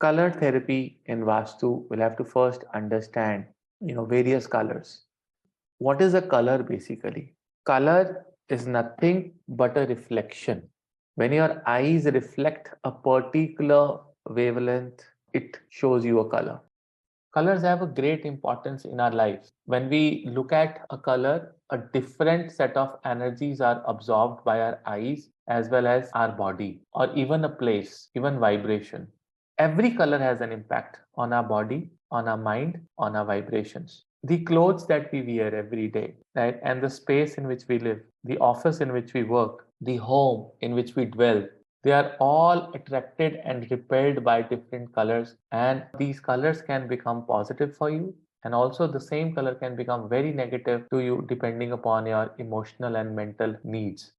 Color therapy in Vastu will have to first understand, various colors. What is a color basically? Color is nothing but a reflection. When your eyes reflect a particular wavelength, it shows you a color. Colors have a great importance in our lives. When we look at a color, a different set of energies are absorbed by our eyes as well as our body, or even a place, even vibration. Every color has an impact on our body, on our mind, on our vibrations. The clothes that we wear every day, right, and the space in which we live, the office in which we work, the home in which we dwell, they are all attracted and repelled by different colors, and these colors can become positive for you, and also the same color can become very negative to you depending upon your emotional and mental needs.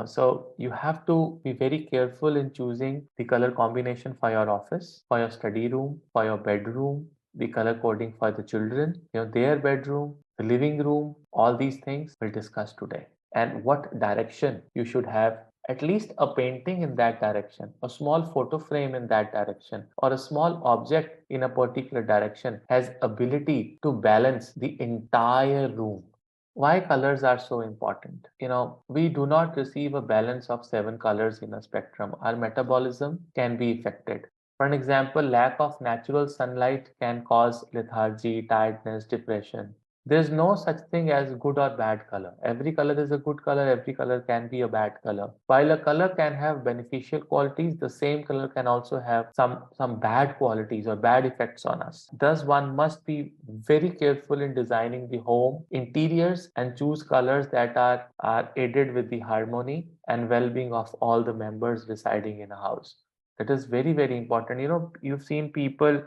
So you have to be very careful in choosing the color combination for your office, for your study room, for your bedroom, the color coding for the children, their bedroom, the living room. All these things we'll discuss today, and what direction you should have, at least a painting in that direction, a small photo frame in that direction, or a small object in a particular direction has ability to balance the entire room. Why colors are so important? We do not receive a balance of seven colors in a spectrum. Our metabolism can be affected. For an example, lack of natural sunlight can cause lethargy, tiredness, depression. There's no such thing as good or bad color. Every color is a good color, every color can be a bad color. While a color can have beneficial qualities, the same color can also have some bad qualities or bad effects on us. Thus, one must be very careful in designing the home interiors and choose colors that are aided with the harmony and well-being of all the members residing in a house. That is very, very important. You've seen people,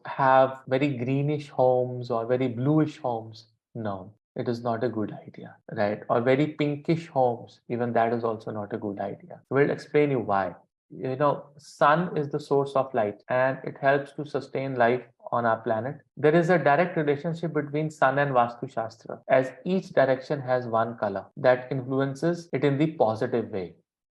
have very greenish homes or very bluish homes. No, it is not a good idea, right? Or very pinkish homes. Even that is also not a good idea. We'll explain you why. Sun is the source of light and it helps to sustain life on our planet. There is a direct relationship between sun and Vastu Shastra, as each direction has one color that influences it in the positive way.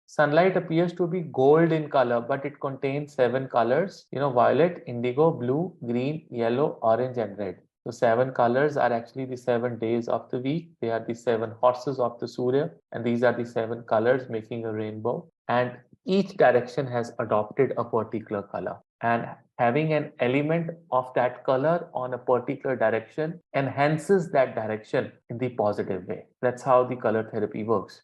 Sunlight appears to be gold in color, but it contains seven colors, violet, indigo, blue, green, yellow, orange, and red. So seven colors are actually the 7 days of the week. They are the seven horses of the Surya, and these are the seven colors making a rainbow. And each direction has adopted a particular color. And having an element of that color on a particular direction enhances that direction in the positive way. That's how the color therapy works.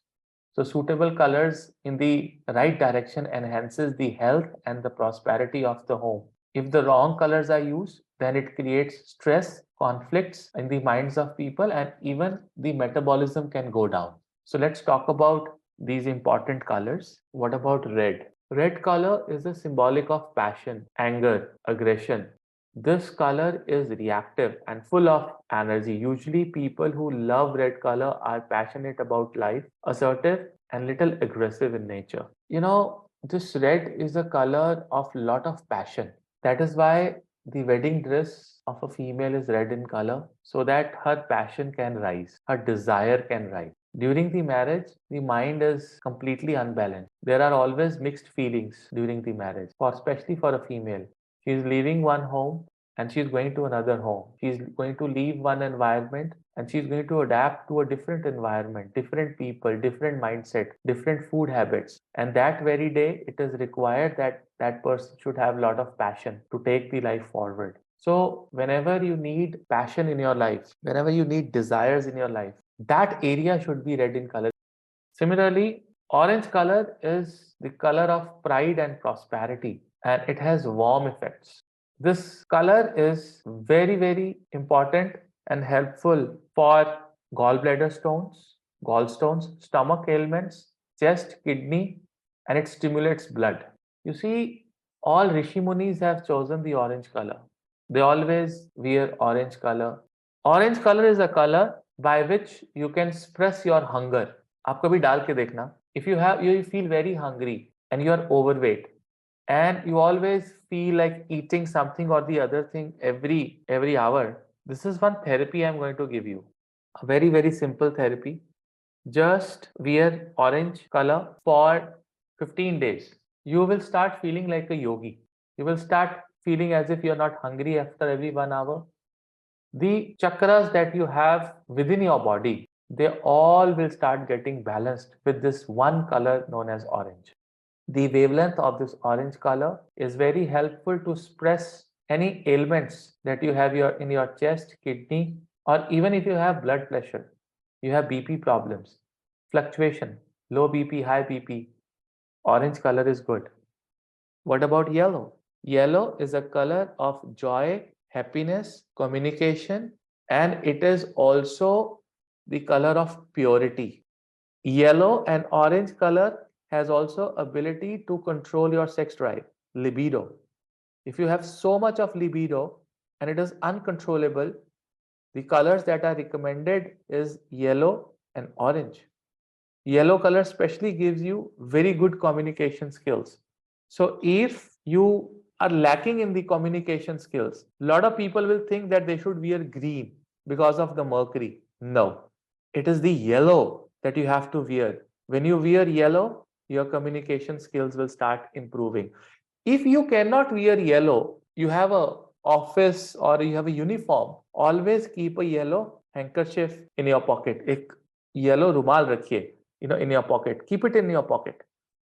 So suitable colors in the right direction enhances the health and the prosperity of the home. If the wrong colors are used, then it creates stress, conflicts in the minds of people, and even the metabolism can go down. So let's talk about these important colors. What about red? Red color is a symbolic of passion, anger, aggression. This color is reactive and full of energy. Usually, people who love red color are passionate about life, assertive, and little aggressive in nature. This red is a color of lot of passion. That is why the wedding dress of a female is red in color, so that her passion can rise, her desire can rise. During the marriage, the mind is completely unbalanced. There are always mixed feelings during the marriage, especially for a female. She is leaving one home and she is going to another home. She is going to leave one environment and she is going to adapt to a different environment, different people, different mindset, different food habits. And that very day, it is required that that person should have a lot of passion to take the life forward. So, whenever you need passion in your life, whenever you need desires in your life, that area should be red in color. Similarly, orange color is the color of pride and prosperity, and it has warm effects. This color is very, very important and helpful for gallbladder stones, gallstones, stomach ailments, chest, kidney, and it stimulates blood. You see, all Rishi Munis have chosen the orange color. They always wear orange color. Orange color is a color by which you can express your hunger. आप कभी डाल के देखना. If you feel very hungry and you are overweight and you always feel like eating something or the other thing every hour, this is one therapy I'm going to give you. A very, very simple therapy. Just wear orange color for 15 days. You will start feeling like a yogi. You will start feeling as if you're not hungry after every 1 hour. The chakras that you have within your body, they all will start getting balanced with this one color known as orange. The wavelength of this orange color is very helpful to suppress any ailments that you have in your chest, kidney, or even if you have blood pressure, you have BP problems, fluctuation, low BP, high BP, orange color is good. What about yellow? Yellow is a color of joy, happiness, communication, and it is also the color of purity. Yellow and orange color has also ability to control your sex drive, libido. If you have so much of libido and it is uncontrollable, the colors that are recommended is yellow and orange. Yellow color especially gives you very good communication skills. So if you are lacking in the communication skills, a lot of people will think that they should wear green because of the mercury. No, it is the yellow that you have to wear. When you wear yellow, your communication skills will start improving. If you cannot wear yellow, you have a office or you have a uniform, always keep a yellow handkerchief in your pocket. एक yellow rumal rakhiye, in your pocket. Keep it in your pocket,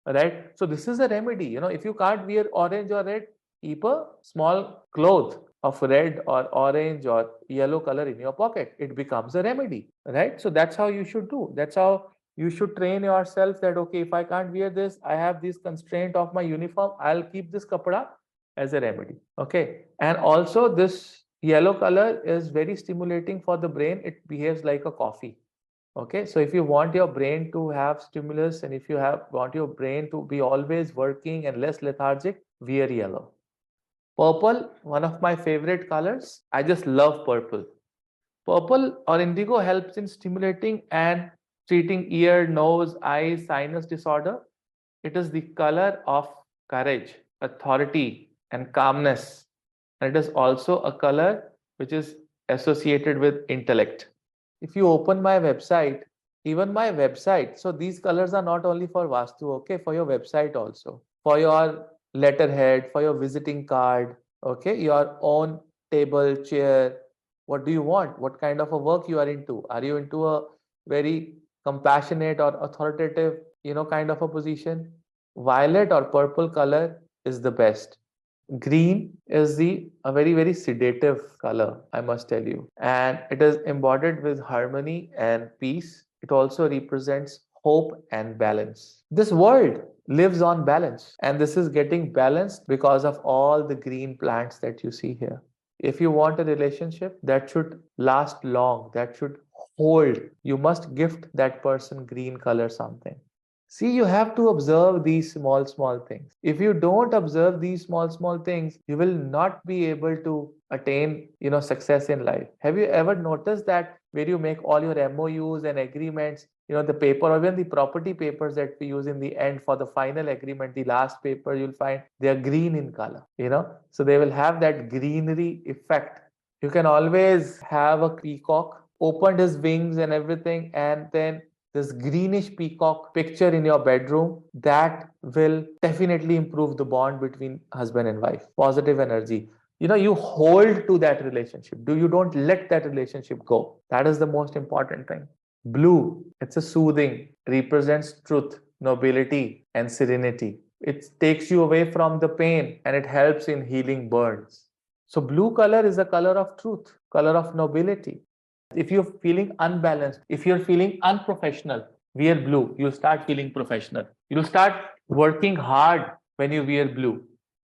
right? So this is a remedy. If you can't wear orange or red, keep a small cloth of red or orange or yellow color in your pocket. It becomes a remedy, right? So that's how you should do. That's how you should train yourself that, okay, if I can't wear this, I have this constraint of my uniform, I'll keep this kapda as a remedy. Okay. And also this yellow color is very stimulating for the brain. It behaves like a coffee. Okay, so if you want your brain to have stimulus and if you want your brain to be always working and less lethargic, wear yellow. Purple, one of my favorite colors. I just love purple. Purple or indigo helps in stimulating and treating ear, nose, eye, sinus disorder. It is the color of courage, authority, and calmness. And it is also a color which is associated with intellect. If you open my website, even my website, so these colors are not only for Vastu, okay, for your website also, for your letterhead, for your visiting card, okay, your own table, chair. What do you want? What kind of a work you are into? Are you into a very compassionate or authoritative, kind of a position? Violet or purple color is the best. Green is a very, very sedative color, I must tell you. And it is embodied with harmony and peace. It also represents hope and balance. This world lives on balance, and this is getting balanced because of all the green plants that you see here. If you want a relationship that should last long, that should hold, you must gift that person green color something. See, you have to observe these small, small things. If you don't observe these small, small things, you will not be able to attain, success in life. Have you ever noticed that where you make all your MOUs and agreements, the paper or even the property papers that we use in the end for the final agreement, the last paper, you'll find they are green in color, so they will have that greenery effect. You can always have a peacock opened his wings and everything, and then this greenish peacock picture in your bedroom, that will definitely improve the bond between husband and wife. Positive energy. You hold to that relationship. You don't let that relationship go. That is the most important thing. Blue, it's a soothing, represents truth, nobility, and serenity. It takes you away from the pain and it helps in healing burns. So blue color is a color of truth, color of nobility. If you're feeling unbalanced, if you're feeling unprofessional, wear blue. You'll start feeling professional. You'll start working hard when you wear blue.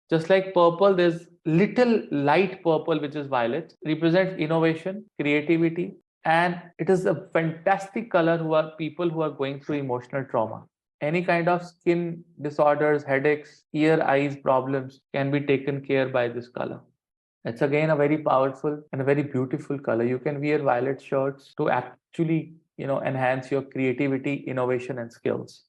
Just like purple, there's little light purple, which is violet, represents innovation, creativity, and it is a fantastic color who are people who are going through emotional trauma. Any kind of skin disorders, headaches, ear, eyes problems can be taken care by this color. It's again a very powerful and a very beautiful color. You can wear violet shirts to actually, enhance your creativity, innovation, and skills.